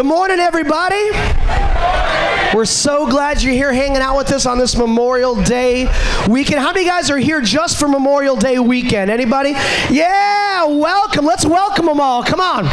Good morning, everybody. We're so glad you're here hanging out with us on this Memorial Day weekend. How many guys are here just for Memorial Day weekend? Anybody? Yeah, welcome. Let's welcome them all. Come on.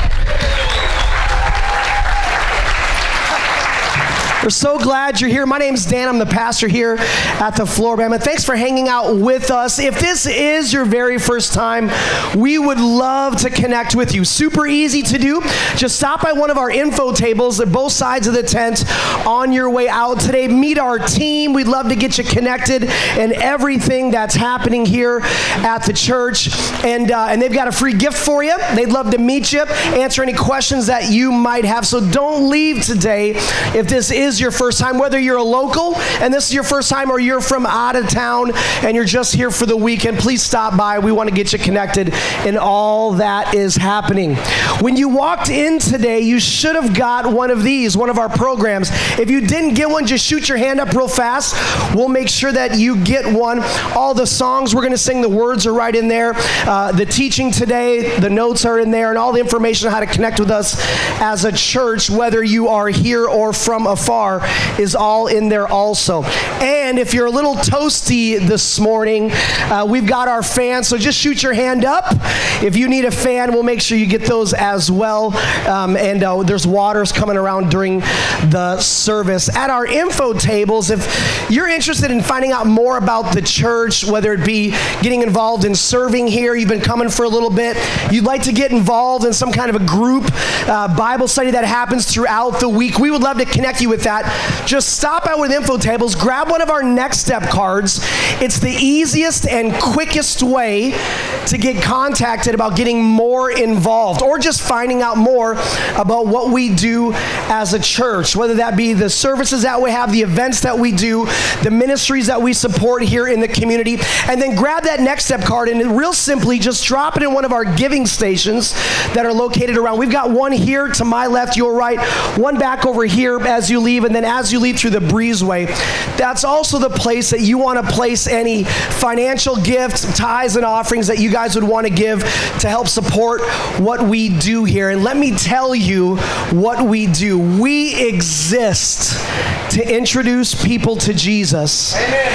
We're so glad you're here. My name's Dan. I'm the pastor here at the Flora-Bama. Thanks for hanging out with us. If this is your very first time, we would love to connect with you. Super easy to do. Just stop by one of our info tables at both sides of the tent on your way out today. Meet our team. We'd love to get you connected in everything that's happening here at the church. And they've got a free gift for you. They'd love to meet you, answer any questions that you might have. So don't leave today if this is your first time, whether you're a local and this is your first time or you're from out of town and you're just here for the weekend. Please stop by. We want to get you connected in all that is happening. When you walked in today, you should have got one of these, one of our programs. If you didn't get one, just shoot your hand up real fast. We'll make sure that you get one. All the songs we're going to sing, the words are right in there. The teaching today, the notes are in there, and all the information on how to connect with us as a church, whether you are here or from afar, is all in there also. And if you're a little toasty this morning, we've got our fans, so just shoot your hand up. If you need a fan, we'll make sure you get those as well. There's waters coming around during the service. At our info tables, if you're interested in finding out more about the church, whether it be getting involved in serving here, you've been coming for a little bit, you'd like to get involved in some kind of a group Bible study that happens throughout the week, we would love to connect you with that. Just stop out with info tables, grab one of our next step cards. It's the easiest and quickest way to get contacted about getting more involved or just finding out more about what we do as a church, whether that be the services that we have, the events that we do, the ministries that we support here in the community. And then grab that next step card and real simply just drop it in one of our giving stations that are located around. We've got one here to my left, your right, one back over here as you leave, and then as you leave through the breezeway, that's also the place that you want to place any financial gifts, tithes, and offerings that you guys would want to give to help support what we do here. And let me tell you what we do. We exist to introduce people to Jesus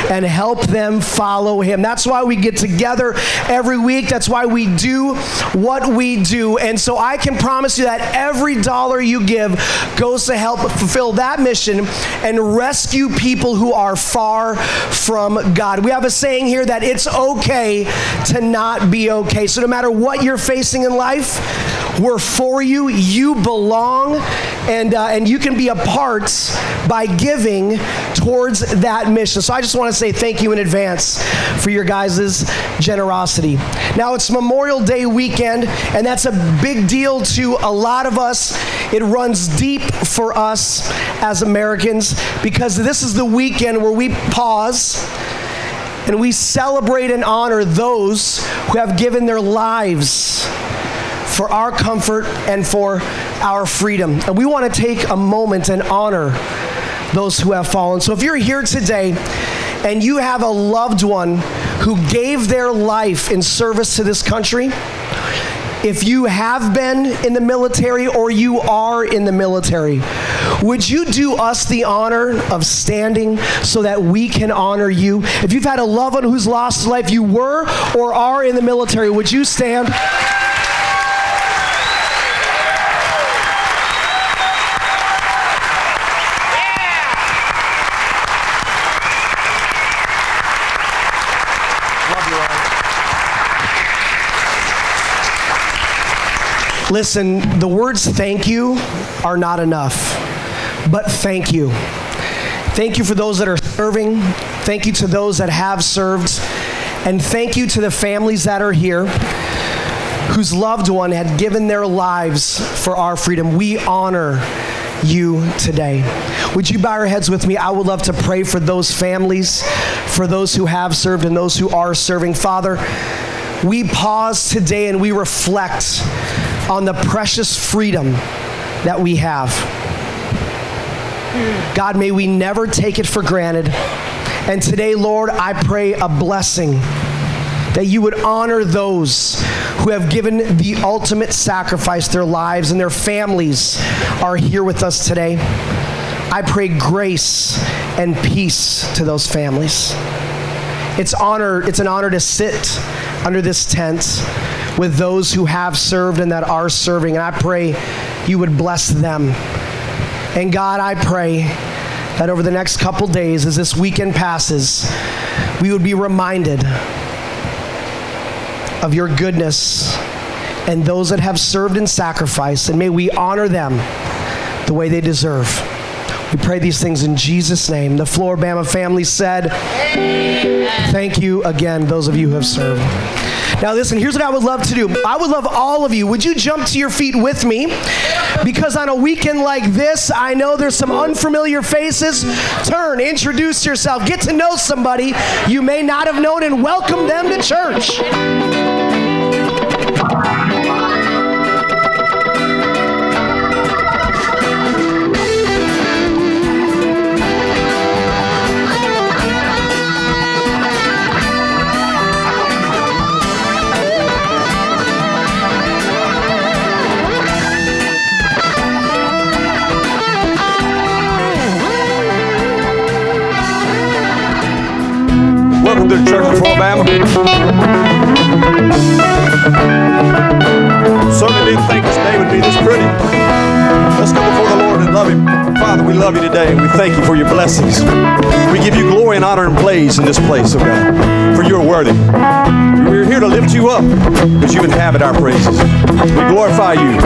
and help them follow him. That's why we get together every week. That's why we do what we do. And so I can promise you that every dollar you give goes to help fulfill that mission and rescue people who are far from God. We have a saying here that it's okay to not be okay. So no matter what you're facing in life, we're for you. You belong, and you can be a part by giving towards that mission. So I just want to say thank you in advance for your guys' generosity. Now it's Memorial Day weekend, and that's a big deal to a lot of us. It runs deep for us as Americans because this is the weekend where we pause and we celebrate and honor those who have given their lives for our comfort and for our freedom. And we want to take a moment and honor those who have fallen. So if you're here today and you have a loved one who gave their life in service to this country, if you have been in the military or you are in the military, would you do us the honor of standing so that we can honor you? If you've had a loved one who's lost life, you were or are in the military, would you stand? Listen, the words thank you are not enough, but thank you. Thank you for those that are serving. Thank you to those that have served. And thank you to the families that are here whose loved one had given their lives for our freedom. We honor you today. Would you bow your heads with me? I would love to pray for those families, for those who have served and those who are serving. Father, we pause today and we reflect on the precious freedom that we have. God, may we never take it for granted. And today, Lord, I pray a blessing that you would honor those who have given the ultimate sacrifice. Their lives and their families are here with us today. I pray grace and peace to those families. It's an honor to sit under this tent with those who have served and that are serving. And I pray you would bless them. And God, I pray that over the next couple days, as this weekend passes, we would be reminded of your goodness and those that have served and sacrificed. And may we honor them the way they deserve. We pray these things in Jesus' name. The Flora-Bama family said, amen. Thank you again, those of you who have served. Now listen, here's what I would love to do. I would love all of you. Would you jump to your feet with me? Because on a weekend like this, I know there's some unfamiliar faces. Turn, introduce yourself, get to know somebody you may not have known, and welcome them to church. Welcome to the Church of Flora-Bama. Certainly didn't think this day would be this pretty. Let's go before the Lord and love Him. Father, we love You today, and we thank You for Your blessings. We give You glory and honor and praise in this place, oh God, for You are worthy. We're here to lift You up, because You inhabit our praises. We glorify You,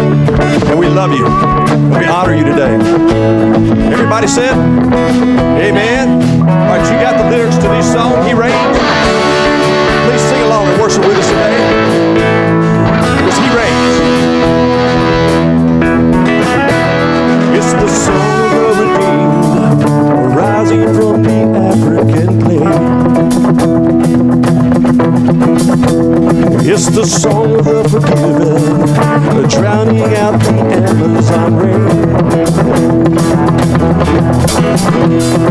and we love You, and we honor You today. Everybody said, amen. All right, you got the lyrics to these songs. He reigns. Please sing along and worship with us today. Because He reigns. It's the song of the redeemed, rising from the African clay. It's the song of the forgiven, drowning out the Amazon rain.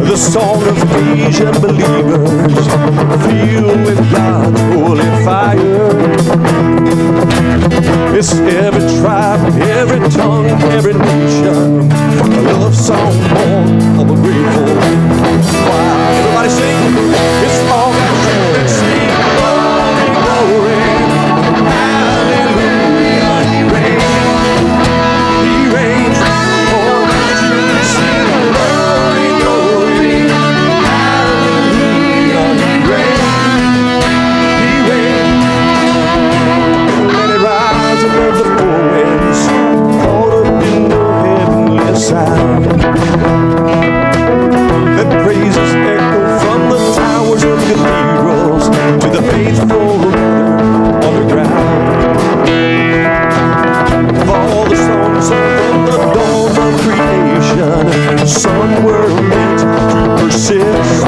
The song of Asian believers, filled with God's holy fire. It's every tribe, every tongue, every nation, a love song born of a grateful choir. Everybody sing. It's all that children sing. Glory, glory, hallelujah, He reigns. He reigns. All that children sing. Glory, glory, hallelujah, He reigns. He reigns. Let it rise above the four winds, caught up in the heavenly sound. Let praises echo from the towers of cathedrals to the faithful underground. Of all the songs from the dawn of creation, some were meant to persist.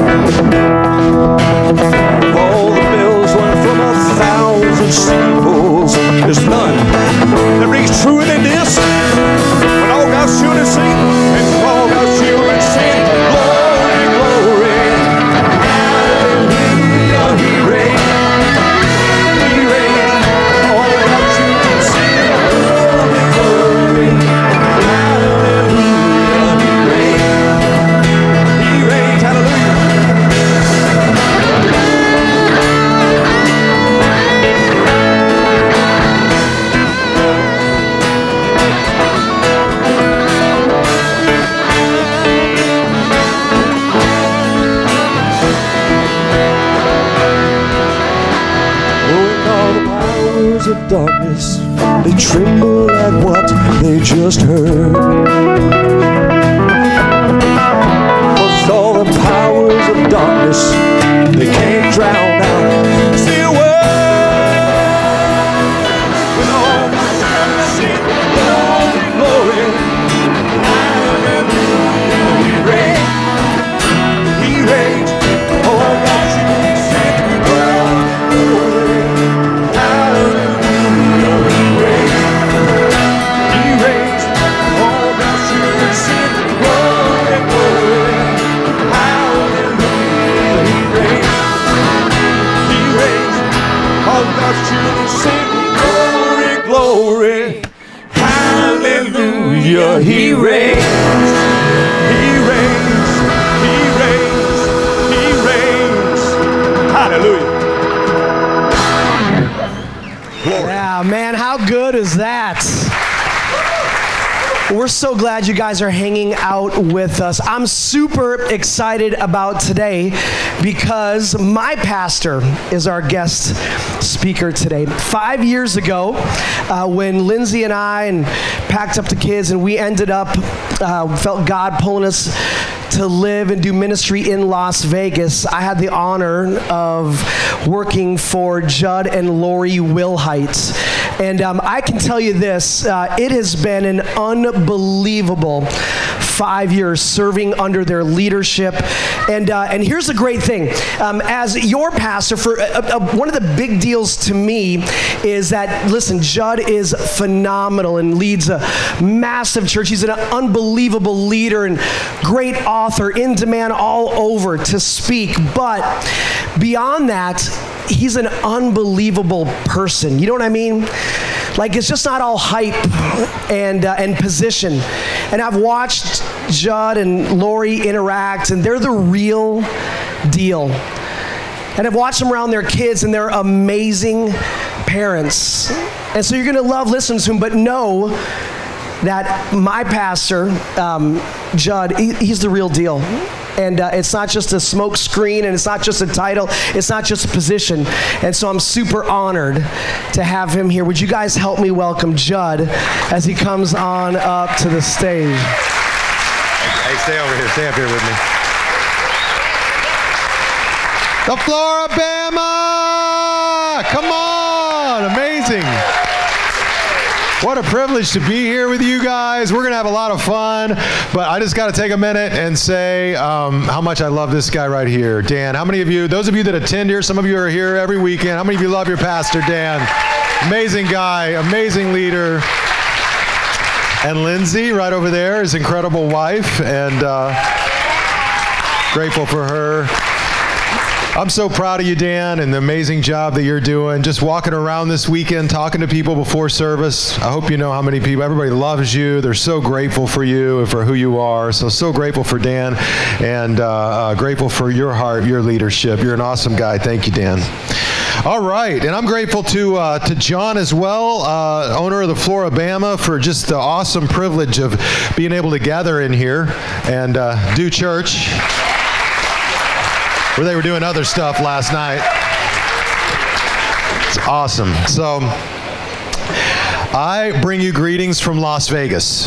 Of all the bells rung from 1,000 steeples, there's none that rings truer than this. When all God's children sing, and all God's children sing, glory, glory, hallelujah, He reigns. He reigns. All God's children sing, glory, glory, hallelujah, He reigns. He reigns, hallelujah. Of darkness, they tremble at what they just heard. 'Cause all the powers of darkness, they can't drown out. See a word with all my strength, sing glory, glory, hallelujah, He reigns. He reigns. All my strength, sing glory, glory, hallelujah. He reigns. All we're so glad you guys are hanging out with us. I'm super excited about today because my pastor is our guest speaker today. 5 years ago, when Lindsay and I packed up the kids and we ended up, felt God pulling us to live and do ministry in Las Vegas, I had the honor of working for Jud and Lori Wilhite. And I can tell you this, it has been an unbelievable 5 years serving under their leadership. And here's the great thing. As your pastor, for one of the big deals to me is that, listen, Jud is phenomenal and leads a massive church. He's an unbelievable leader and great author, in demand all over to speak. But beyond that, he's an unbelievable person. You know what I mean? Like, it's just not all hype and position. And I've watched Jud and Lori interact, and they're the real deal. And I've watched them around their kids, and they're amazing parents. And so you're going to love listening to them, but know that my pastor, Jud, he's the real deal. And it's not just a smoke screen, and it's not just a title, it's not just a position. And so I'm super honored to have him here. Would you guys help me welcome Jud as he comes on up to the stage? Hey, stay over here. Stay up here with me. The Flora-Bama! Come on! Amazing. What a privilege to be here with you guys. We're going to have a lot of fun, but I just got to take a minute and say how much I love this guy right here. Dan, how many of you, those of you that attend here, some of you are here every weekend, how many of you love your pastor, Dan? Amazing guy, amazing leader. And Lindsay, right over there, his incredible wife, and grateful for her. I'm so proud of you, Dan, and the amazing job that you're doing. Just walking around this weekend, talking to people before service. I hope you know how many people, everybody loves you. They're so grateful for you and for who you are. So grateful for Dan, and grateful for your heart, your leadership. You're an awesome guy. Thank you, Dan. All right, and I'm grateful to John as well, owner of the Flora-Bama, for just the awesome privilege of being able to gather in here and do church, where they were doing other stuff last night. It's awesome. So I bring you greetings from Las Vegas.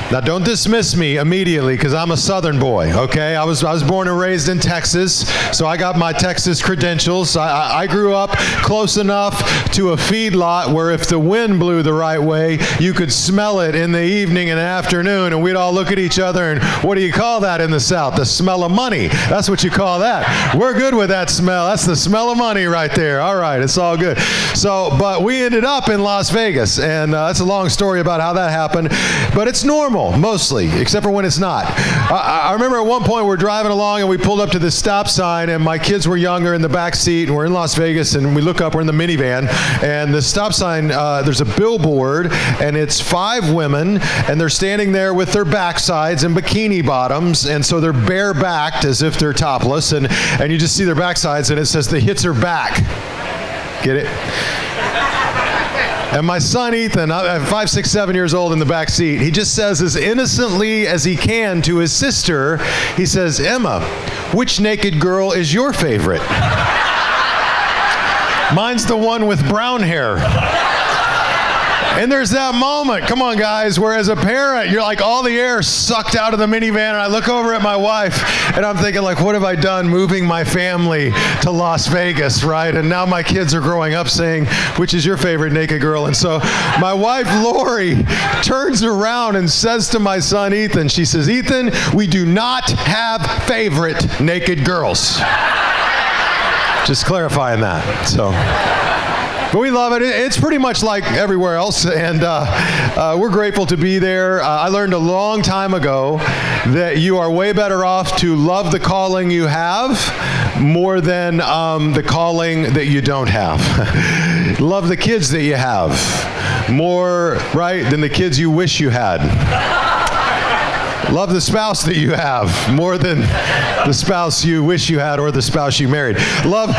Now, don't dismiss me immediately, because I'm a Southern boy, okay? I was born and raised in Texas, so I got my Texas credentials. I grew up close enough to a feedlot where if the wind blew the right way, you could smell it in the evening and afternoon, and we'd all look at each other and, what do you call that in the South? The smell of money. That's what you call that. We're good with that smell. That's the smell of money right there. All right, it's all good. So, but we ended up in Las Vegas, and that's a long story about how that happened, but it's normal. Mostly, except for when it's not. I remember at one point we're driving along and we pulled up to this stop sign, and my kids were younger in the back seat, and we're in Las Vegas, and we look up, we're in the minivan, and the stop sign, there's a billboard, and it's 5 women, and they're standing there with their backsides and bikini bottoms, and so they're bare-backed as if they're topless, and you just see their backsides, and it says the hits are back. Get it? And my son, Ethan, 5, 6, 7 years old in the back seat, he just says as innocently as he can to his sister, he says, Emma, which naked girl is your favorite? Mine's the one with brown hair. And there's that moment, come on guys, where as a parent, you're like all the air sucked out of the minivan, and I look over at my wife, and I'm thinking like, what have I done moving my family to Las Vegas, right? And now my kids are growing up saying, which is your favorite naked girl? And so my wife, Lori, turns around and says to my son, Ethan, she says, Ethan, we do not have favorite naked girls. Just clarifying that, so. But we love it. It's pretty much like everywhere else, and we're grateful to be there. I learned a long time ago that you are way better off to love the calling you have more than the calling that you don't have. Love the kids that you have more, right, than the kids you wish you had. Love the spouse that you have more than the spouse you wish you had or the spouse you married. Love...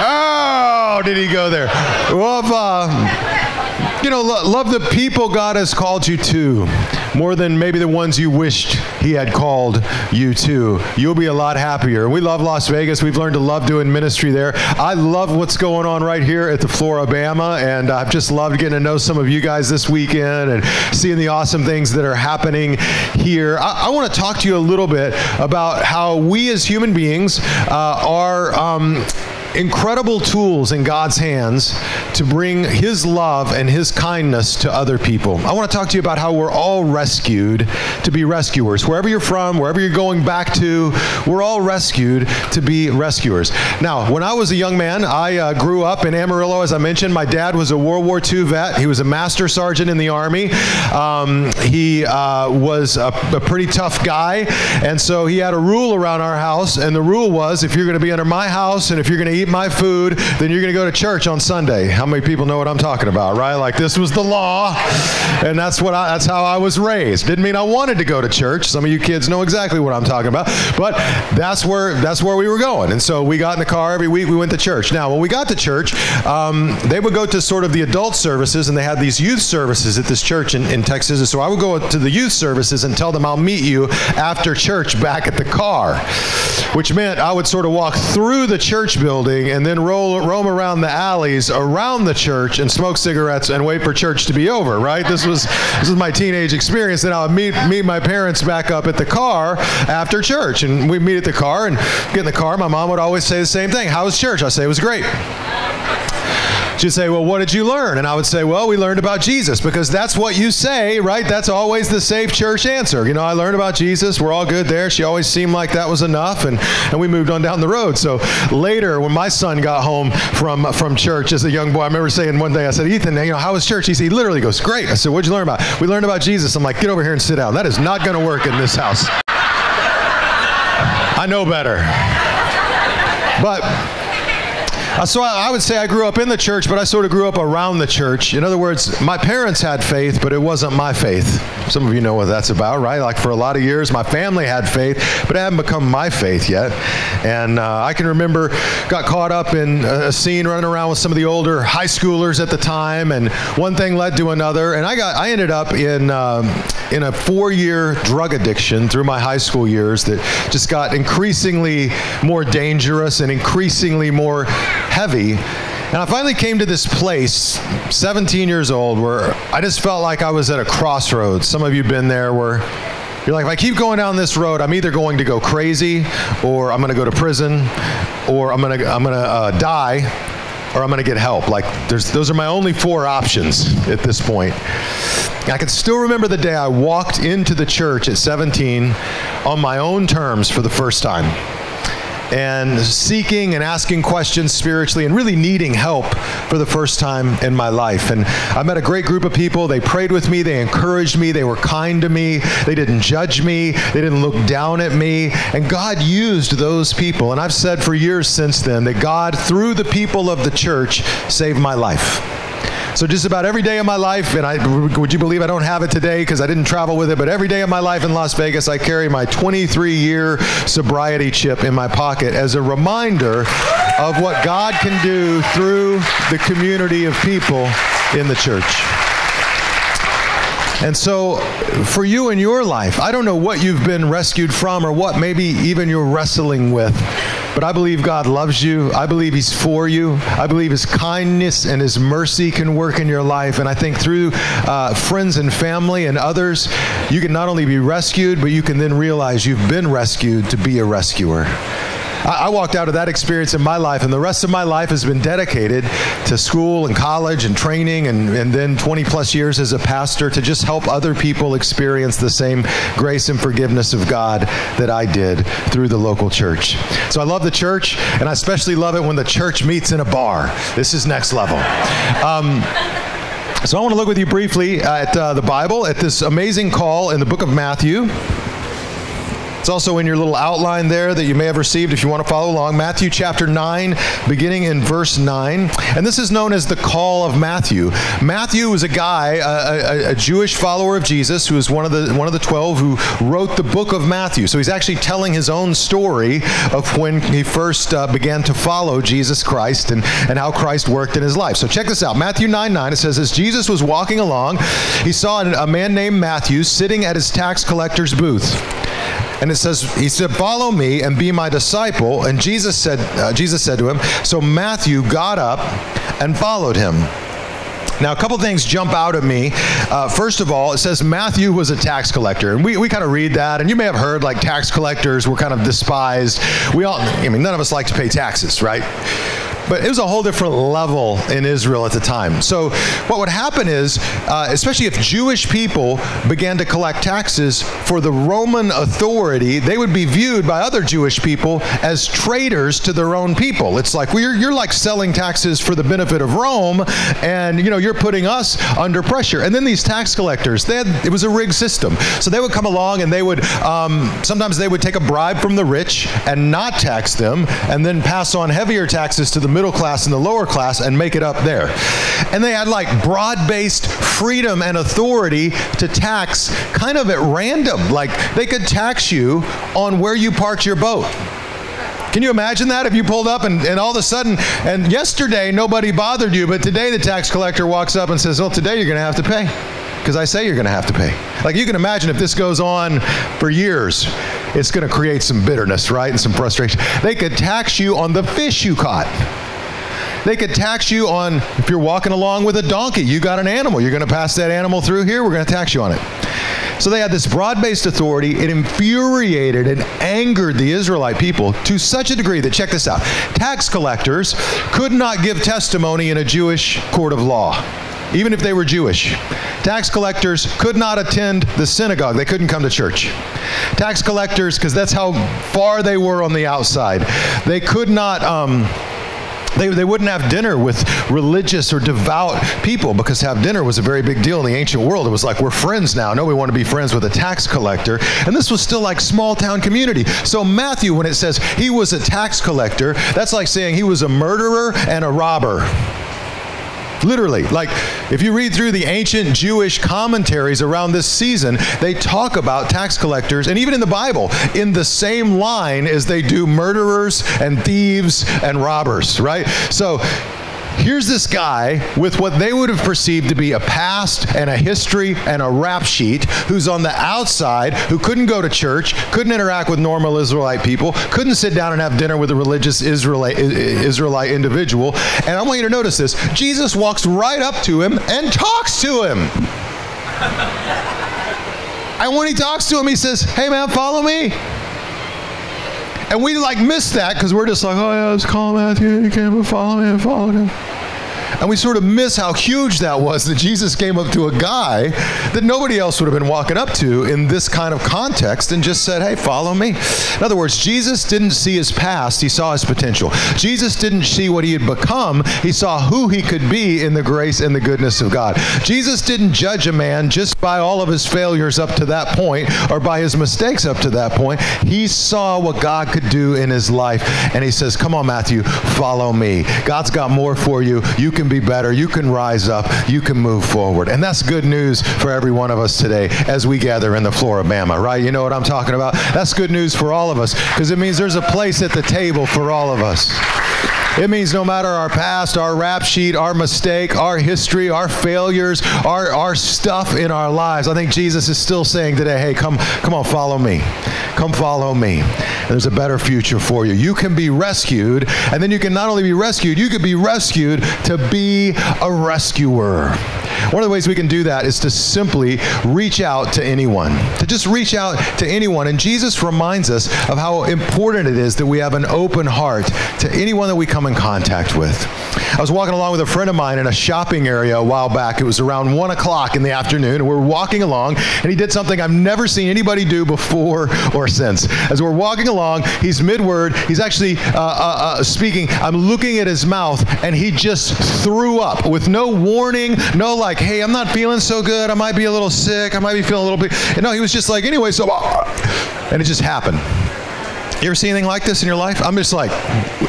Oh, did he go there? Love You know, love the people God has called you to more than maybe the ones you wished he had called you to. You'll be a lot happier. We love Las Vegas. We've learned to love doing ministry there. I love what's going on right here at the Flora-Bama, and I've just loved getting to know some of you guys this weekend and seeing the awesome things that are happening here. I want to talk to you a little bit about how we as human beings are incredible tools in God's hands to bring his love and his kindness to other people. I want to talk to you about how we're all rescued to be rescuers. Wherever you're from, wherever you're going back to, we're all rescued to be rescuers. Now, when I was a young man, I grew up in Amarillo, as I mentioned. My dad was a World War II vet. He was a master sergeant in the Army. He was a pretty tough guy, and so he had a rule around our house, and the rule was, if you're going to be under my house and if you're going to eat my food, then you're going to go to church on Sunday. How many people know what I'm talking about, right? Like, this was the law, and that's how I was raised. Didn't mean I wanted to go to church. Some of you kids know exactly what I'm talking about, but that's where we were going. And so we got in the car every week. We went to church. Now, when we got to church, they would go to sort of the adult services, and they had these youth services at this church in Texas. And so I would go to the youth services and tell them I'll meet you after church back at the car, which meant I would sort of walk through the church building and then roam around the alleys around the church and smoke cigarettes and wait for church to be over, right? This was my teenage experience. Then I would meet my parents back up at the car after church, and we'd meet at the car and get in the car. My mom would always say the same thing. How was church? I'd say it was great. She'd say, well, what did you learn? And I would say, well, we learned about Jesus, because that's what you say, right? That's always the safe church answer. You know, I learned about Jesus. We're all good there. She always seemed like that was enough, and we moved on down the road. So later, when my son got home from church as a young boy, I remember saying one day, I said, Ethan, you know, how was church? He literally goes, great. I said, what'd you learn about? We learned about Jesus. I'm like, get over here and sit down. That is not going to work in this house. I know better. But so I would say I grew up in the church, but I sort of grew up around the church. In other words, my parents had faith, but it wasn't my faith. Some of you know what that's about, right? Like, for a lot of years, my family had faith, but it hadn't become my faith yet. And I can remember, got caught up in a scene running around with some of the older high schoolers at the time, and one thing led to another. And I ended up in a 4-year drug addiction through my high school years that just got increasingly more dangerous and increasingly more heavy. And I finally came to this place, 17 years old, where I just felt like I was at a crossroads. Some of you have been there, where you're like, if I keep going down this road, I'm either going to go crazy, or I'm going to go to prison, or I'm going to die, or I'm going to get help. Like, those are my only 4 options at this point. I can still remember the day I walked into the church at 17 on my own terms for the first time, and seeking and asking questions spiritually and really needing help for the first time in my life. And I met a great group of people. They prayed with me. They encouraged me. They were kind to me. They didn't judge me. They didn't look down at me. And God used those people. And I've said for years since then that God, through the people of the church, saved my life. So just about every day of my life, and would you believe I don't have it today because I didn't travel with it, but every day of my life in Las Vegas, I carry my 23-year sobriety chip in my pocket as a reminder of what God can do through the community of people in the church. And so for you in your life, I don't know what you've been rescued from or what maybe even you're wrestling with, but I believe God loves you. I believe he's for you. I believe his kindness and his mercy can work in your life. And I think through friends and family and others, you can not only be rescued, but you can then realize you've been rescued to be a rescuer. I walked out of that experience in my life, and the rest of my life has been dedicated to school and college and training, and then 20 plus years as a pastor to just help other people experience the same grace and forgiveness of God that I did through the local church. So I love the church, and I especially love it when the church meets in a bar. This is next level. So I want to look with you briefly at the Bible, at this amazing call in the book of Matthew. It's also in your little outline there that you may have received if you want to follow along. Matthew chapter 9, beginning in verse 9. And this is known as the call of Matthew. Matthew was a guy, a Jewish follower of Jesus, who was one of the 12 who wrote the book of Matthew. So he's actually telling his own story of when he first began to follow Jesus Christ and how Christ worked in his life. So check this out. Matthew 9:9, it says, as Jesus was walking along, he saw a man named Matthew sitting at his tax collector's booth. And it says, he said, follow me and be my disciple. And Jesus said to him, so Matthew got up and followed him. Now, a couple things jump out at me. First of all, it says Matthew was a tax collector. And we kind of read that, and you may have heard like tax collectors were kind of despised. None of us like to pay taxes, right? But it was a whole different level in Israel at the time. So what would happen is, especially if Jewish people began to collect taxes for the Roman authority, they would be viewed by other Jewish people as traitors to their own people. It's like, well, you're like selling taxes for the benefit of Rome, and you're putting us under pressure. And then these tax collectors, it was a rigged system. So they would come along and they would, sometimes they would take a bribe from the rich and not tax them, and then pass on heavier taxes to the middle class and the lower class and make it up there. And they had like broad-based freedom and authority to tax kind of at random. Like they could tax you on where you parked your boat. Can you imagine that if you pulled up and all of a sudden, and yesterday nobody bothered you, but today the tax collector walks up and says, well, today you're going to have to pay. Because I say you're going to have to pay. Like you can imagine if this goes on for years, it's going to create some bitterness, right? And some frustration. They could tax you on the fish you caught. They could tax you on, if you're walking along with a donkey, you got an animal, you're going to pass that animal through here, we're going to tax you on it. So they had this broad-based authority. It infuriated and angered the Israelite people to such a degree that, check this out, tax collectors could not give testimony in a Jewish court of law, even if they were Jewish. Tax collectors could not attend the synagogue. They couldn't come to church. Tax collectors, because that's how far they were on the outside, they could not... They wouldn't have dinner with religious or devout people, because to have dinner was a very big deal in the ancient world. It was like, we're friends now. No, we want to be friends with a tax collector. And this was still like small town community. So Matthew, when it says he was a tax collector, that's like saying he was a murderer and a robber. Literally, like if you read through the ancient Jewish commentaries around this season, they talk about tax collectors, and even in the Bible, in the same line as they do murderers and thieves and robbers, right? So here's this guy with what they would have perceived to be a past and a history and a rap sheet, who's on the outside, who couldn't go to church, couldn't interact with normal Israelite people, couldn't sit down and have dinner with a religious Israelite individual. And I want you to notice this. Jesus walks right up to him and talks to him. And when he talks to him, he says, hey man, follow me. And we like miss that because we're just like, oh yeah, let's call Matthew, he came and followed me and followed him. And we sort of miss how huge that was, that Jesus came up to a guy that nobody else would have been walking up to in this kind of context and just said, hey, follow me. In other words, Jesus didn't see his past, he saw his potential. Jesus didn't see what he had become, he saw who he could be in the grace and the goodness of God. Jesus didn't judge a man just by all of his failures up to that point or by his mistakes up to that point. He saw what God could do in his life, and he says, come on, Matthew, follow me. God's got more for you. You can be better. You can rise up. You can move forward. And that's good news for every one of us today as we gather in the Flora-Bama, right? You know what I'm talking about? That's good news for all of us, because it means there's a place at the table for all of us. It means no matter our past, our rap sheet, our mistake, our history, our failures, our stuff in our lives, I think Jesus is still saying today, hey, come on, follow me. Come follow me. There's a better future for you. You can be rescued, and then you can not only be rescued, you can be rescued to be a rescuer. One of the ways we can do that is to simply reach out to anyone, to just reach out to anyone. And Jesus reminds us of how important it is that we have an open heart to anyone that we come in contact with. I was walking along with a friend of mine in a shopping area a while back. It was around 1 o'clock in the afternoon, and we're walking along, and he did something I've never seen anybody do before or since. As we're walking along, he's mid-word, he's actually speaking, I'm looking at his mouth, and he just threw up with no warning, no like, hey, I'm not feeling so good, I might be a little sick, I might be feeling a little bit, and no, he was just like, anyway, so And it just happened. You ever see anything like this in your life? I'm just like,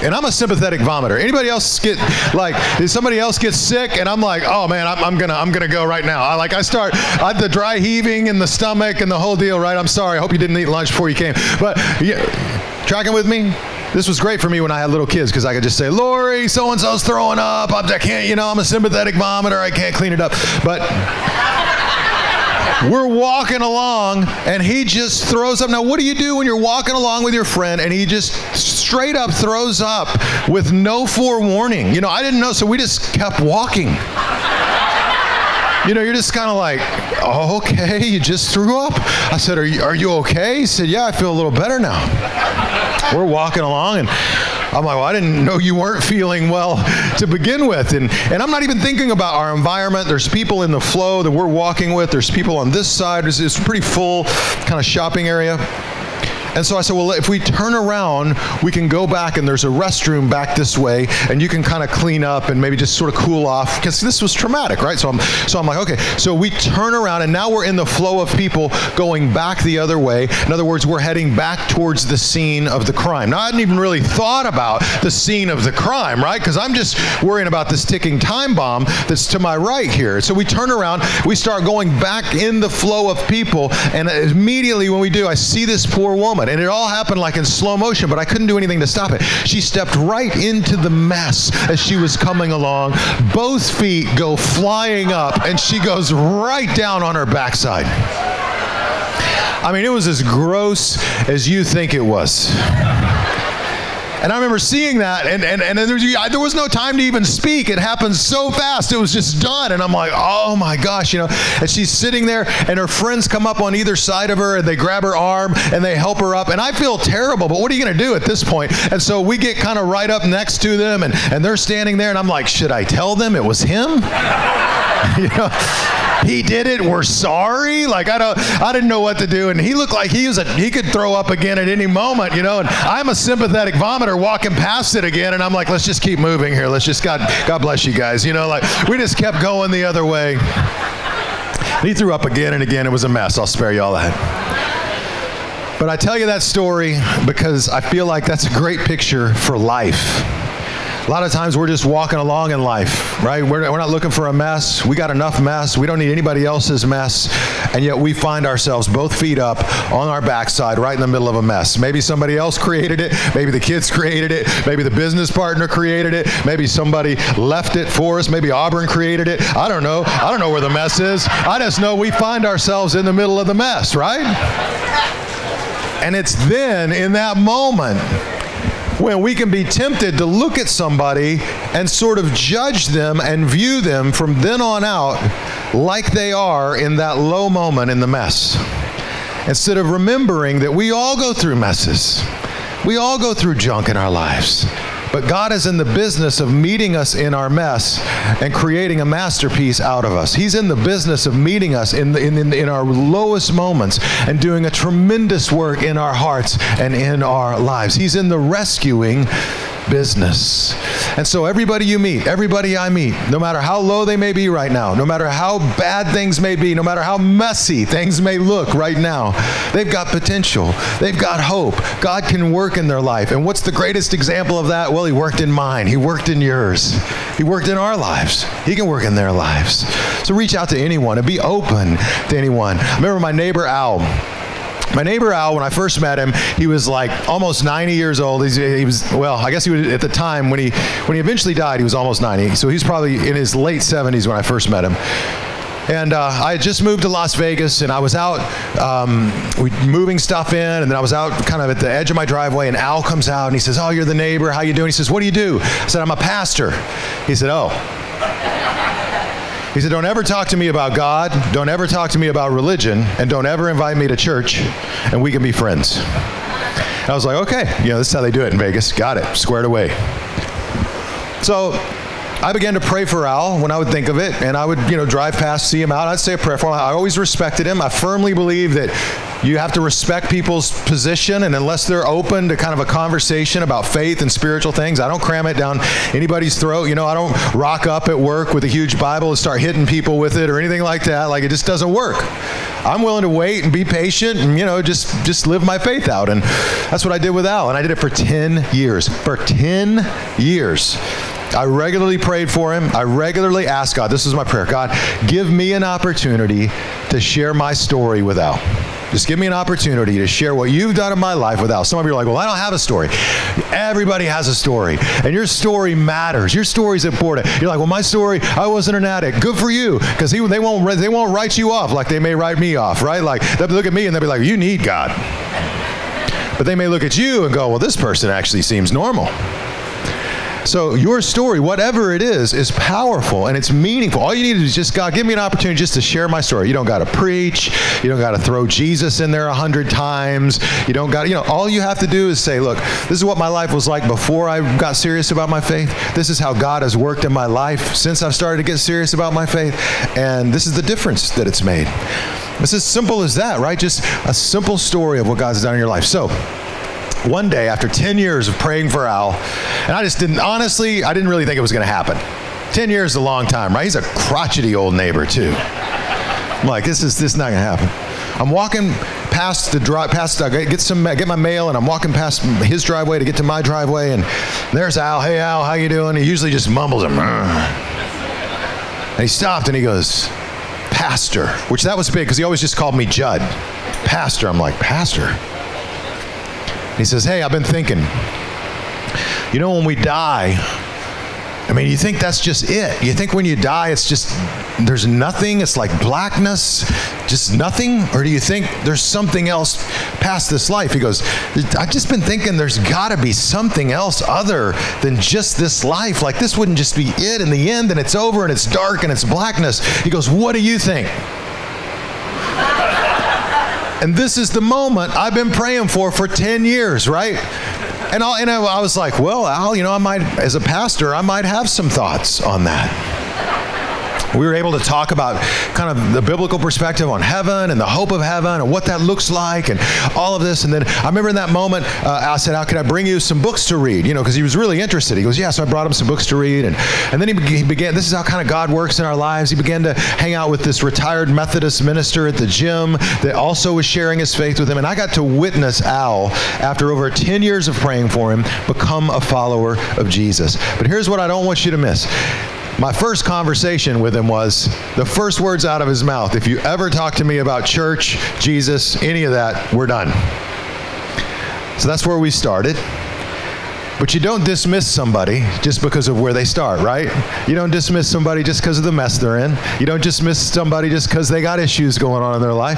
and I'm a sympathetic vomiter. Anybody else get like, if somebody else gets sick and I'm like, oh man, I'm gonna go right now. I start the dry heaving in the stomach and the whole deal, right? I'm sorry, I hope you didn't eat lunch before you came. But yeah, tracking with me? This was great for me when I had little kids because I could just say, Lori, so-and-so's throwing up. I can't, I'm a sympathetic vomiter. I can't clean it up. But we're walking along and he just throws up. Now, what do you do when you're walking along with your friend and he just straight up throws up with no forewarning? I didn't know, so we just kept walking. You're just kind of like, oh, okay, you just threw up? I said, are you okay? He said, yeah, I feel a little better now. We're walking along and I'm like, well, I didn't know you weren't feeling well to begin with. And I'm not even thinking about our environment. There's people in the flow that we're walking with. There's people on this side. It's a pretty full kind of shopping area. And so I said, well, if we turn around, we can go back and there's a restroom back this way and you can kind of clean up and maybe just sort of cool off because this was traumatic, right? So I'm like, okay. So we turn around and now we're in the flow of people going back the other way. In other words, we're heading back towards the scene of the crime. Now, I hadn't even really thought about the scene of the crime, right? Because I'm just worrying about this ticking time bomb that's to my right here. So we turn around, we start going back in the flow of people, and immediately when we do, I see this poor woman. And it all happened like in slow motion, but I couldn't do anything to stop it. She stepped right into the mess as she was coming along. Both feet go flying up, and she goes right down on her backside. I mean, it was as gross as you think it was. And I remember seeing that, and there was no time to even speak. It happened so fast. It was just done. And I'm like, oh my gosh, And she's sitting there, and her friends come up on either side of her, and they grab her arm, and they help her up. And I feel terrible, but what are you going to do at this point? And so we get kind of right up next to them, and they're standing there, and I'm like, should I tell them it was him? He did it. We're sorry. Like I didn't know what to do, and he looked like he could throw up again at any moment, And I'm a sympathetic vomiter walking past it again, and I'm like, let's just keep moving here. Let's just God bless you guys, Like we just kept going the other way. And he threw up again and again. It was a mess. I'll spare you all that. But I tell you that story because I feel like that's a great picture for life. A lot of times we're just walking along in life, right? We're not looking for a mess. We got enough mess. We don't need anybody else's mess. And yet we find ourselves both feet up on our backside right in the middle of a mess. Maybe somebody else created it. Maybe the kids created it. Maybe the business partner created it. Maybe somebody left it for us. Maybe Auburn created it. I don't know. I don't know where the mess is. I just know we find ourselves in the middle of the mess, right? And it's then in that moment when we can be tempted to look at somebody and sort of judge them and view them from then on out like they are in that low moment in the mess. Instead of remembering that we all go through messes. We all go through junk in our lives. But God is in the business of meeting us in our mess and creating a masterpiece out of us. He's in the business of meeting us in our lowest moments and doing a tremendous work in our hearts and in our lives. He's in the rescuing business. And so everybody you meet, everybody I meet, no matter how low they may be right now, no matter how bad things may be, no matter how messy things may look right now, they've got potential. They've got hope. God can work in their life. And what's the greatest example of that? Well, he worked in mine. He worked in yours. He worked in our lives. He can work in their lives. So reach out to anyone and be open to anyone. I remember my neighbor Al. My neighbor Al, when I first met him, he was like almost 90 years old. He was, well, I guess he was at the time when he eventually died, he was almost 90. So he's probably in his late 70s when I first met him. And I had just moved to Las Vegas, and I was out moving stuff in, and then I was out kind of at the edge of my driveway, and Al comes out, and he says, oh, you're the neighbor. How you doing? He says, what do you do? I said, I'm a pastor. He said, oh. He said, don't ever talk to me about God, don't ever talk to me about religion, and don't ever invite me to church, and we can be friends. And I was like, okay, this is how they do it in Vegas. Got it, squared away. So I began to pray for Al when I would think of it, and I would, drive past, see him out. I'd say a prayer for him. I always respected him. I firmly believe that you have to respect people's position, and unless they're open to kind of a conversation about faith and spiritual things, I don't cram it down anybody's throat. I don't rock up at work with a huge Bible and start hitting people with it or anything like that. Like, it just doesn't work. I'm willing to wait and be patient and, just live my faith out. And that's what I did with Al, and I did it for 10 years. For 10 years. I regularly prayed for him. I regularly asked God, this is my prayer, God, give me an opportunity to share my story with Al. Just give me an opportunity to share what you've done in my life with Al. Some of you are like, well, I don't have a story. Everybody has a story, and your story matters. Your story's important. You're like, well, my story, I wasn't an addict. Good for you, because they won't write you off like they may write me off, right? Like, they'll look at me and they'll be like, you need God. But they may look at you and go, well, this person actually seems normal. So your story, whatever it is powerful and it's meaningful. All you need is just, God, give me an opportunity just to share my story. You don't got to preach. You don't got to throw Jesus in there 100 times. You don't got to, all you have to do is say, look, this is what my life was like before I got serious about my faith. This is how God has worked in my life since I've started to get serious about my faith. And this is the difference that it's made. It's as simple as that, right? Just a simple story of what God's done in your life. So, one day, after 10 years of praying for Al, and I didn't really think it was going to happen. 10 years is a long time, right? He's a crotchety old neighbor, too. I'm like, this is not going to happen. I'm walking past get my mail, and I'm walking past his driveway to get to my driveway, and there's Al. Hey, Al, how you doing? He usually just mumbles, and he stopped, and he goes, Pastor, which that was big, because he always just called me Jud. Pastor. I'm like, Pastor? He says, hey, I've been thinking, when we die, you think that's just it. You think when you die, it's just, there's nothing, it's like blackness, just nothing? Or do you think there's something else past this life? He goes, I've just been thinking there's got to be something else other than just this life. Like, this wouldn't just be it in the end, and it's over, and it's dark, and it's blackness. He goes, what do you think? And this is the moment I've been praying for 10 years, right? And I was like, well, Al, I might, as a pastor, I might have some thoughts on that. We were able to talk about kind of the biblical perspective on heaven and the hope of heaven and what that looks like and all of this. And then I remember in that moment, I said, Al, can I bring you some books to read? Because he was really interested. He goes, yeah. So I brought him some books to read. And then he began, this is how kind of God works in our lives. He began to hang out with this retired Methodist minister at the gym that also was sharing his faith with him. And I got to witness Al, after over 10 years of praying for him, become a follower of Jesus. But here's what I don't want you to miss. My first conversation with him was the first words out of his mouth. If you ever talk to me about church, Jesus, any of that, we're done. So that's where we started. But you don't dismiss somebody just because of where they start, right? You don't dismiss somebody just because of the mess they're in. You don't dismiss somebody just because they got issues going on in their life.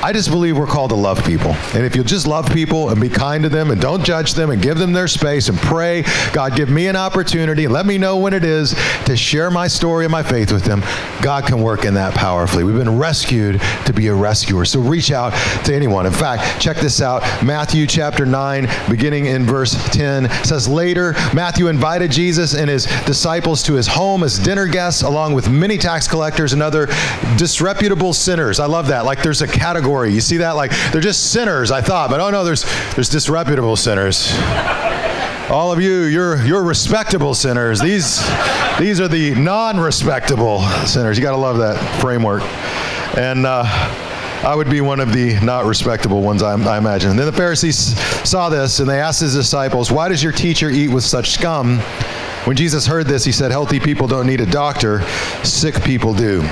I just believe we're called to love people. And if you'll just love people and be kind to them and don't judge them and give them their space and pray, God, give me an opportunity and let me know when it is to share my story and my faith with them, God can work in that powerfully. We've been rescued to be a rescuer. So reach out to anyone. In fact, check this out. Matthew chapter 9, beginning in verse 10, says, later, Matthew invited Jesus and his disciples to his home as dinner guests, along with many tax collectors and other disreputable sinners. I love that. Like, there's a category. You see that? Like, they're just sinners, I thought. But oh no, there's disreputable sinners. All of you, you're respectable sinners. These are the non-respectable sinners. You got to love that framework. And I would be one of the not respectable ones, I imagine. And then the Pharisees saw this, and they asked his disciples, why does your teacher eat with such scum? When Jesus heard this, he said, healthy people don't need a doctor, sick people do.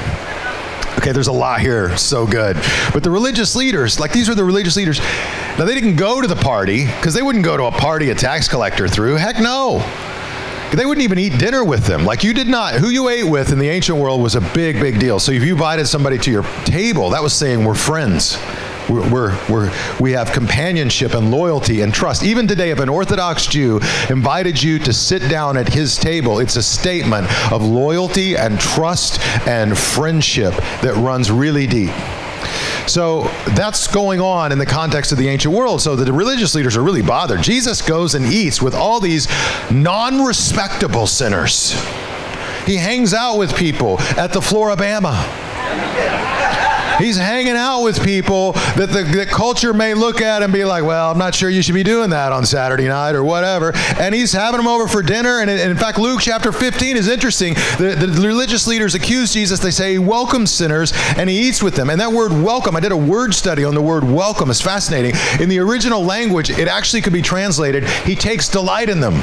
Okay, there's a lot here, so good. But the religious leaders, these were the religious leaders. Now, they didn't go to the party, because they wouldn't go to a party a tax collector threw. Heck no. They wouldn't even eat dinner with them. Like, you did not. Who you ate with in the ancient world was a big, big deal. So if you invited somebody to your table, that was saying we're friends. We have companionship and loyalty and trust. Even today, if an Orthodox Jew invited you to sit down at his table, it's a statement of loyalty and trust and friendship that runs really deep. So that's going on in the context of the ancient world. So the religious leaders are really bothered. Jesus goes and eats with all these non-respectable sinners. He hangs out with people at the Flora-Bama. He's hanging out with people that the culture may look at and be like, well, I'm not sure you should be doing that on Saturday night or whatever. And he's having them over for dinner. And in fact, Luke chapter 15 is interesting. The religious leaders accuse Jesus. They say he welcomes sinners and he eats with them. And that word welcome, I did a word study on the word welcome. It's fascinating. In the original language, it actually could be translated, he takes delight in them.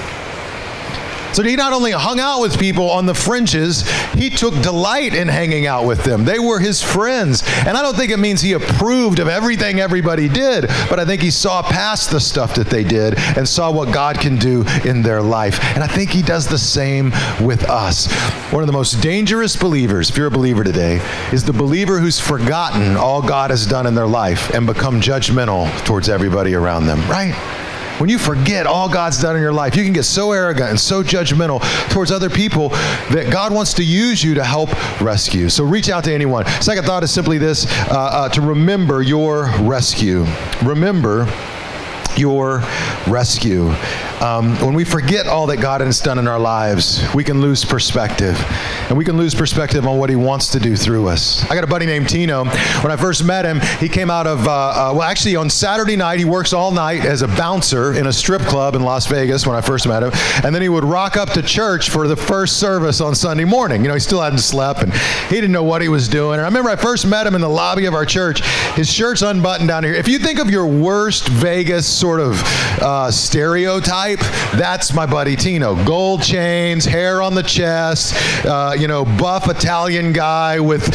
So he not only hung out with people on the fringes, he took delight in hanging out with them. They were his friends. And I don't think it means he approved of everything everybody did, but I think he saw past the stuff that they did and saw what God can do in their life. And I think he does the same with us. One of the most dangerous believers, if you're a believer today, is the believer who's forgotten all God has done in their life and become judgmental towards everybody around them, right? When you forget all God's done in your life, you can get so arrogant and so judgmental towards other people that God wants to use you to help rescue. So reach out to anyone. Second thought is simply this, to remember your rescue. Remember your rescue. When we forget all that God has done in our lives, we can lose perspective. And we can lose perspective on what he wants to do through us. I got a buddy named Tino. When I first met him, he came out of, well, actually on Saturday night, he works all night as a bouncer in a strip club in Las Vegas when I first met him. And then he would rock up to church for the first service on Sunday morning. You know, he still hadn't slept and he didn't know what he was doing. And I remember I first met him in the lobby of our church. His shirt's unbuttoned down here. If you think of your worst Vegas sort of stereotype, that's my buddy Tino. Gold chains, hair on the chest, you know, buff Italian guy with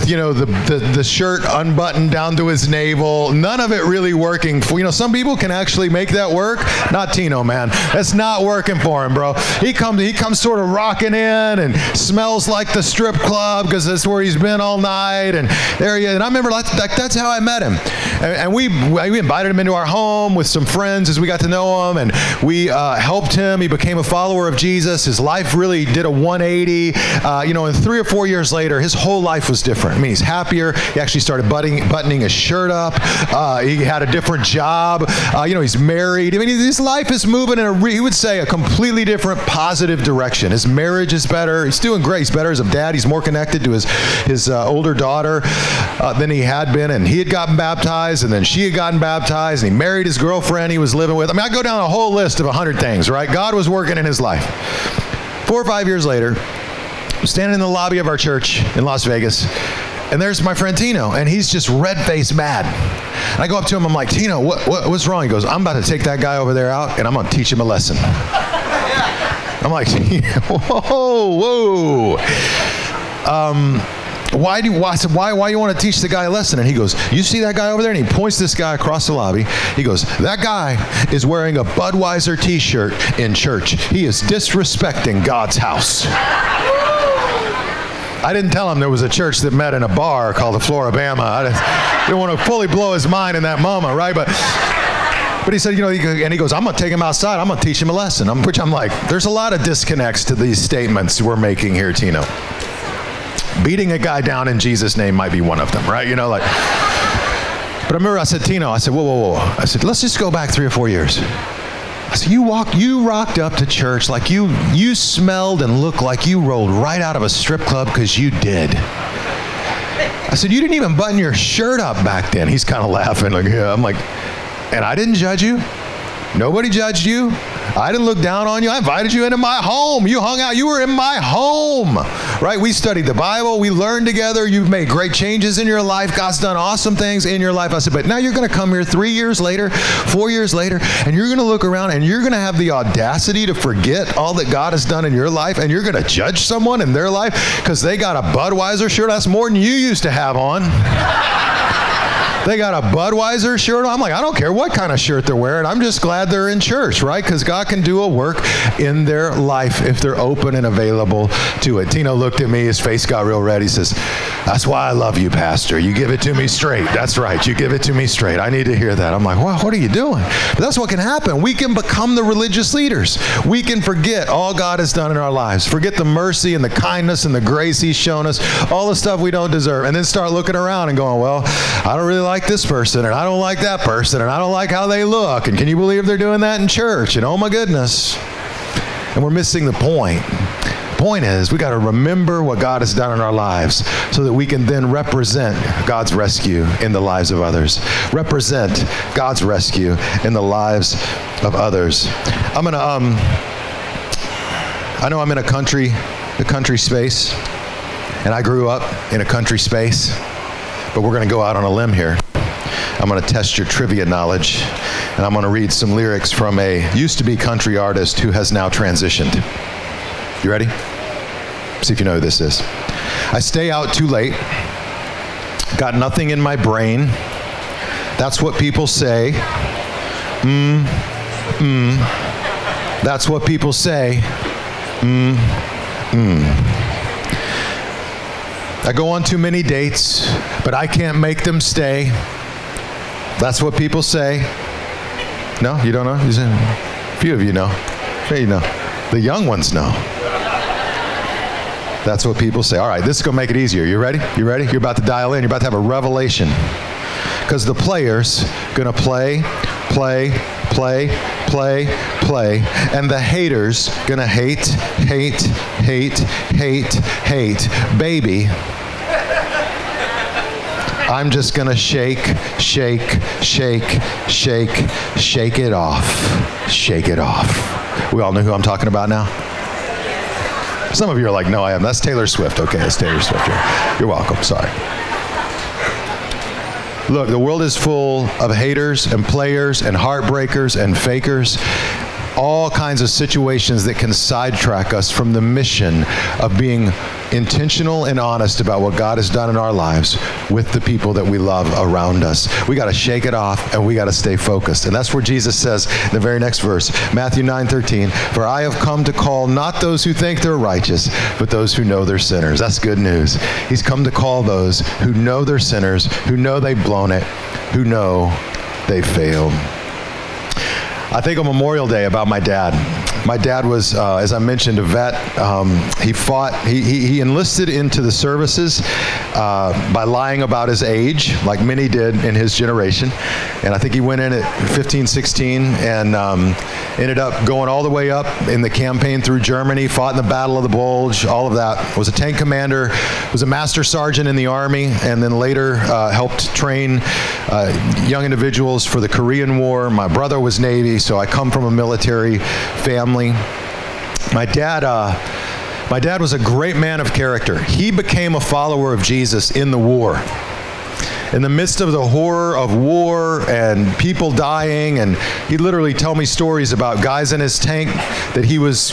you know, the shirt unbuttoned down to his navel. None of it really working. You know, some people can actually make that work. Not Tino, man. That's not working for him, bro. He comes sort of rocking in and smells like the strip club because that's where he's been all night. And there he is. And I remember that's how I met him. And we invited him into our home with some friends as we got to know him, and we helped him. He became a follower of Jesus. His life really did a 180. You know, and 3 or 4 years later, his whole life was different. I mean, he's happier. He actually started buttoning his shirt up. He had a different job. You know, he's married. I mean, his life is moving in he would say, a completely different positive direction. His marriage is better. He's doing great. He's better as a dad. He's more connected to his older daughter than he had been. And he had gotten baptized, and then she had gotten baptized, and he married his girlfriend he was living with. I mean, I go down a whole list of 100 things, right? God was working in his life. 4 or 5 years later, I'm standing in the lobby of our church in Las Vegas, and there's my friend Tino, and he's just red-faced mad. And I go up to him, I'm like, Tino, what's wrong? He goes, I'm about to take that guy over there out, and I'm going to teach him a lesson. I'm like, whoa. Why you want to teach the guy a lesson? And he goes, you see that guy over there? And he points this guy across the lobby. He goes, that guy is wearing a Budweiser t-shirt in church. He is disrespecting God's house. I didn't tell him there was a church that met in a bar called the Flora-Bama. I didn't want to fully blow his mind in that moment, right? But he said, you know, and he goes, I'm going to take him outside. I'm going to teach him a lesson. Which I'm like, there's a lot of disconnects to these statements we're making here, Tino. Beating a guy down in Jesus' name might be one of them, right? You know, like, but I remember I said, Tino, I said, whoa. I said, let's just go back 3 or 4 years. I said, you rocked up to church like you smelled and looked like you rolled right out of a strip club because you did. I said, you didn't even button your shirt up back then. He's kind of laughing. Like, yeah. I'm like, and I didn't judge you. Nobody judged you. I didn't look down on you. I invited you into my home. You hung out. You were in my home, right? We studied the Bible. We learned together. You've made great changes in your life. God's done awesome things in your life. I said, but now you're going to come here 3 years later, 4 years later, and you're going to look around and you're going to have the audacity to forget all that God has done in your life, and you're going to judge someone in their life because they got a Budweiser shirt. That's more than you used to have on. They got a Budweiser shirt on. I'm like, I don't care what kind of shirt they're wearing. I'm just glad they're in church, right? Because God can do a work in their life if they're open and available to it. Tino looked at me. His face got real red. He says, that's why I love you, Pastor. You give it to me straight. That's right. You give it to me straight. I need to hear that. I'm like, well, what are you doing? But that's what can happen. We can become the religious leaders. We can forget all God has done in our lives. Forget the mercy and the kindness and the grace he's shown us, all the stuff we don't deserve, and then start looking around and going, well, I don't really like this person, and I don't like that person, and I don't like how they look, and can you believe they're doing that in church? And oh my goodness. And we're missing the point. point is we got to remember what God has done in our lives so that we can then represent God's rescue in the lives of others. Represent God's rescue in the lives of others. I'm going to, I know I'm in the country space, and I grew up in a country space, but we're going to go out on a limb here. I'm going to test your trivia knowledge, and I'm going to read some lyrics from a used-to-be country artist who has now transitioned. You ready? See if you know who this is. I stay out too late, got nothing in my brain. That's what people say. That's what people say. I go on too many dates, but I can't make them stay. That's what people say. No, you don't know? A few of you know. Sure you know. The young ones know. That's what people say. All right, this is going to make it easier. You ready? You ready? You're about to dial in. You're about to have a revelation. Because the player's going to play, and the haters going to hate. Baby, I'm just going to shake it off. Shake it off. We all know who I'm talking about now? Some of you are like, no, I haven't. That's Taylor Swift. Okay, that's Taylor Swift. You're welcome. Sorry. Look, the world is full of haters and players and heartbreakers and fakers. All kinds of situations that can sidetrack us from the mission of being intentional and honest about what God has done in our lives with the people that we love around us. We got to shake it off, and we got to stay focused. And that's where Jesus says in the very next verse, Matthew 9:13, "For I have come to call not those who think they're righteous, but those who know they're sinners." That's good news. He's come to call those who know they're sinners, who know they've blown it, who know they've failed. I think on Memorial Day about my dad. My dad was, as I mentioned, a vet. He fought, he enlisted into the services by lying about his age, like many did in his generation. And I think he went in at 15, 16, and ended up going all the way up in the campaign through Germany, fought in the Battle of the Bulge, all of that. Was a tank commander, was a master sergeant in the Army, and then later helped train young individuals for the Korean War. My brother was Navy, so I come from a military family. My dad was a great man of character. He became a follower of Jesus in the war. In the midst of the horror of war and people dying, and he'd literally tell me stories about guys in his tank that he was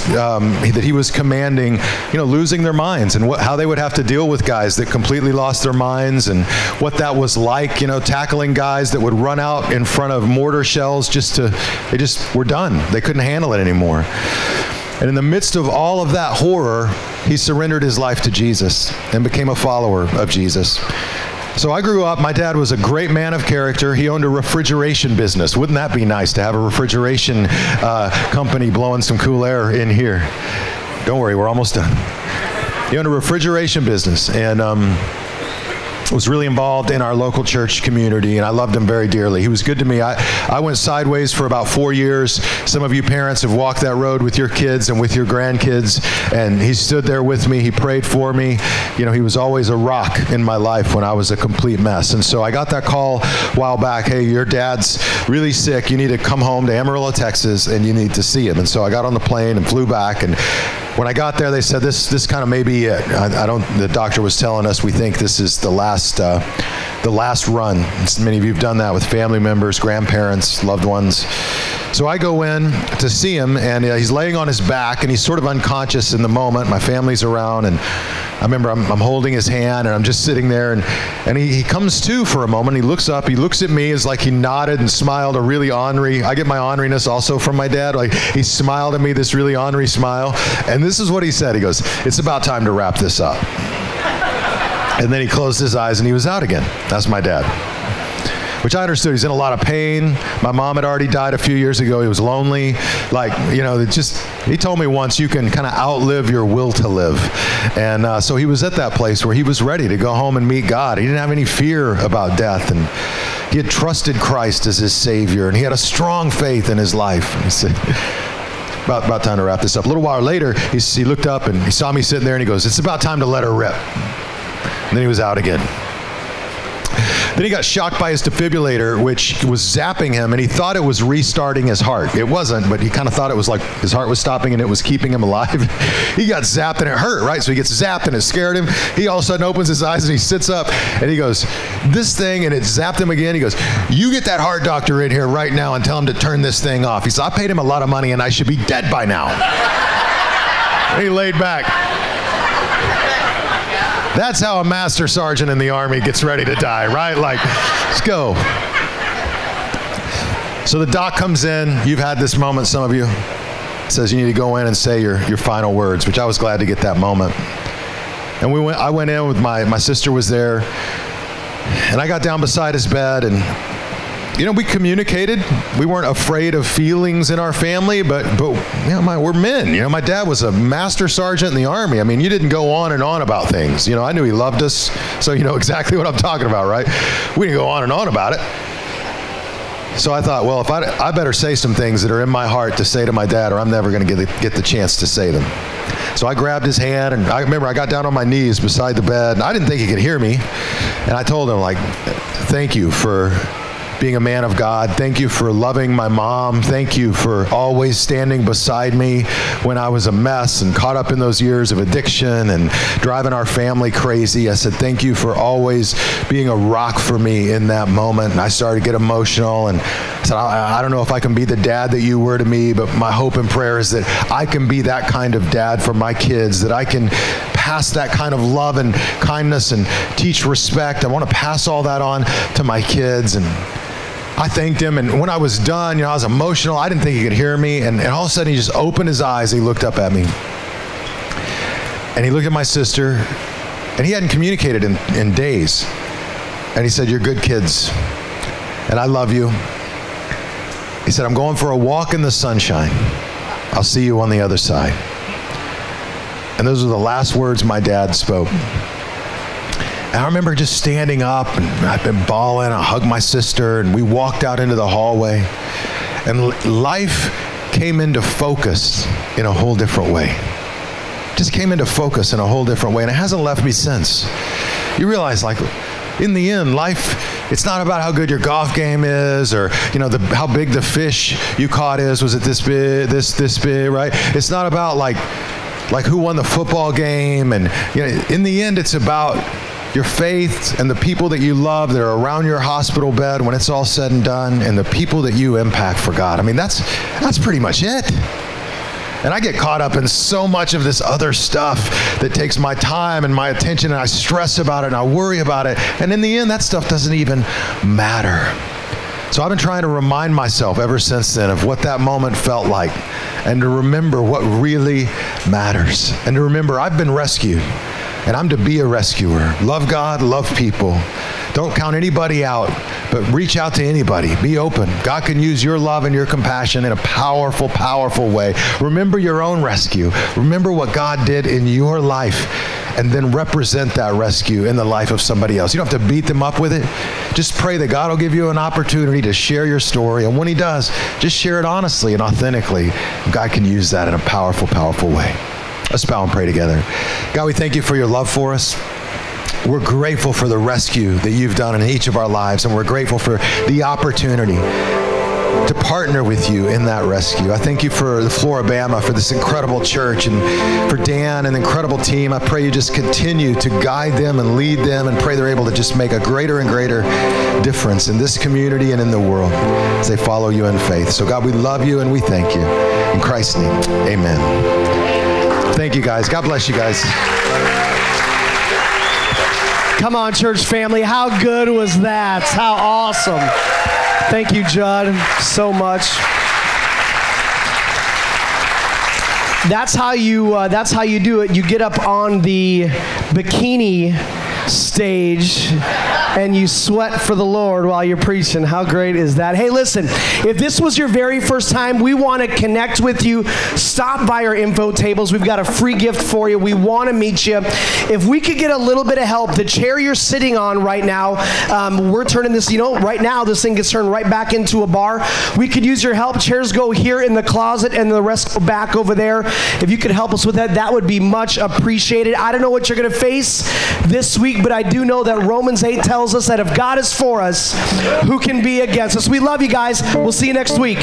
commanding, losing their minds, and how they would have to deal with guys that completely lost their minds, and what that was like, tackling guys that would run out in front of mortar shells they just were done. They couldn't handle it anymore. And in the midst of all of that horror, he surrendered his life to Jesus and became a follower of Jesus. So I grew up, my dad was a great man of character. He owned a refrigeration business. Wouldn't that be nice to have a refrigeration company blowing some cool air in here? Don't worry, we're almost done. He owned a refrigeration business, and was really involved in our local church community, and I loved him very dearly. He was good to me. I went sideways for about 4 years. Some of you parents have walked that road with your kids and with your grandkids, and he stood there with me. He prayed for me. He was always a rock in my life when I was a complete mess. And so I got that call a while back, hey, your dad's really sick. You need to come home to Amarillo, Texas, and you need to see him. And so I got on the plane and flew back, and when I got there, they said, this kind of may be it. The doctor was telling us, we think this is the last run. Many of you have done that with family members, grandparents, loved ones. So I go in to see him, and he's laying on his back, and he's sort of unconscious in the moment. My family's around, and I remember I'm holding his hand, and I'm just sitting there, and he comes to for a moment. He looks up, he looks at me, it's like he nodded and smiled a really ornery. I get my orneriness also from my dad. Like, he smiled at me, this really ornery smile, and this is what he said. He goes, "It's about time to wrap this up." And then he closed his eyes and he was out again. That's my dad. Which I understood. He's in a lot of pain. My mom had already died a few years ago. He was lonely. He told me once, you can kind of outlive your will to live. And so he was at that place where he was ready to go home and meet God. He didn't have any fear about death. And he had trusted Christ as his Savior. And he had a strong faith in his life. And he said, about time to wrap this up. A little while later, he looked up and he saw me sitting there and he goes, it's about time to let her rip. And then he was out again. Then he got shocked by his defibrillator, which was zapping him, and he thought it was restarting his heart. It wasn't, but he kind of thought it was like his heart was stopping and it was keeping him alive. He got zapped and it hurt, right? So he gets zapped and it scared him. He all of a sudden opens his eyes and he sits up and he goes, this thing, and it zapped him again. He goes, you get that heart doctor in here right now and tell him to turn this thing off. He said, I paid him a lot of money and I should be dead by now. And he laid back. That's how a master sergeant in the Army gets ready to die, right? Like, let's go. So the doc comes in. You've had this moment, some of you. Says you need to go in and say your final words, which I was glad to get that moment. And I went in with my sister was there, and I got down beside his bed, and we communicated. We weren't afraid of feelings in our family, but we're men. My dad was a master sergeant in the Army. I mean, you didn't go on and on about things. I knew he loved us, so you know exactly what I'm talking about, right? We didn't go on and on about it. So I thought, well, if I better say some things that are in my heart to say to my dad, or I'm never going to get the chance to say them. So I grabbed his hand, and I remember I got down on my knees beside the bed, and I didn't think he could hear me. And I told him, thank you for being a man of God. Thank you for loving my mom. Thank you for always standing beside me when I was a mess and caught up in those years of addiction and driving our family crazy. I said, thank you for always being a rock for me in that moment. And I started to get emotional, and I said, I don't know if I can be the dad that you were to me, but my hope and prayer is that I can be that kind of dad for my kids, that I can pass that kind of love and kindness and teach respect. I want to pass all that on to my kids. And I thanked him, and when I was done, I was emotional. I didn't think he could hear me, and all of a sudden he just opened his eyes. He looked up at me, and he looked at my sister, and he hadn't communicated in days. And he said, you're good kids, and I love you. He said, I'm going for a walk in the sunshine. I'll see you on the other side. And those were the last words my dad spoke. And I remember just standing up, and I'd been bawling. I hugged my sister, and we walked out into the hallway. And life came into focus in a whole different way. Just came into focus in a whole different way, and it hasn't left me since. You realize, in the end, life, it's not about how good your golf game is, or how big the fish you caught is. Was it this big, this big, right? It's not about like who won the football game, and in the end, it's about your faith and the people that you love that are around your hospital bed when it's all said and done, and the people that you impact for God. I mean, that's pretty much it. And I get caught up in so much of this other stuff that takes my time and my attention, and I stress about it and I worry about it. And in the end, that stuff doesn't even matter. So I've been trying to remind myself ever since then of what that moment felt like, and to remember what really matters, and to remember I've been rescued. And I'm to be a rescuer. Love God, love people. Don't count anybody out, but reach out to anybody. Be open. God can use your love and your compassion in a powerful, powerful way. Remember your own rescue. Remember what God did in your life, and then represent that rescue in the life of somebody else. You don't have to beat them up with it. Just pray that God will give you an opportunity to share your story. And when he does, just share it honestly and authentically. God can use that in a powerful, powerful way. Let's bow and pray together. God, we thank you for your love for us. We're grateful for the rescue that you've done in each of our lives, and we're grateful for the opportunity to partner with you in that rescue. I thank you for the Flora-Bama, for this incredible church, and for Dan and the incredible team. I pray you just continue to guide them and lead them, and pray they're able to just make a greater and greater difference in this community and in the world as they follow you in faith. So God, we love you and we thank you. In Christ's name, amen. Thank you, guys. God bless you guys. Come on, church family. How good was that? How awesome. Thank you, Jud, so much. That's how you do it. You get up on the bikini stage and you sweat for the Lord while you're preaching. How great is that? Hey, listen, if this was your very first time, we want to connect with you. Stop by our info tables. We've got a free gift for you. We want to meet you. If we could get a little bit of help, the chair you're sitting on right now, we're turning this, right now this thing gets turned right back into a bar. We could use your help. Chairs go here in the closet and the rest go back over there. If you could help us with that, that would be much appreciated. I don't know what you're going to face this week, but I do know that Romans 8 tells us that if God is for us, who can be against us? We love you guys. We'll see you next week.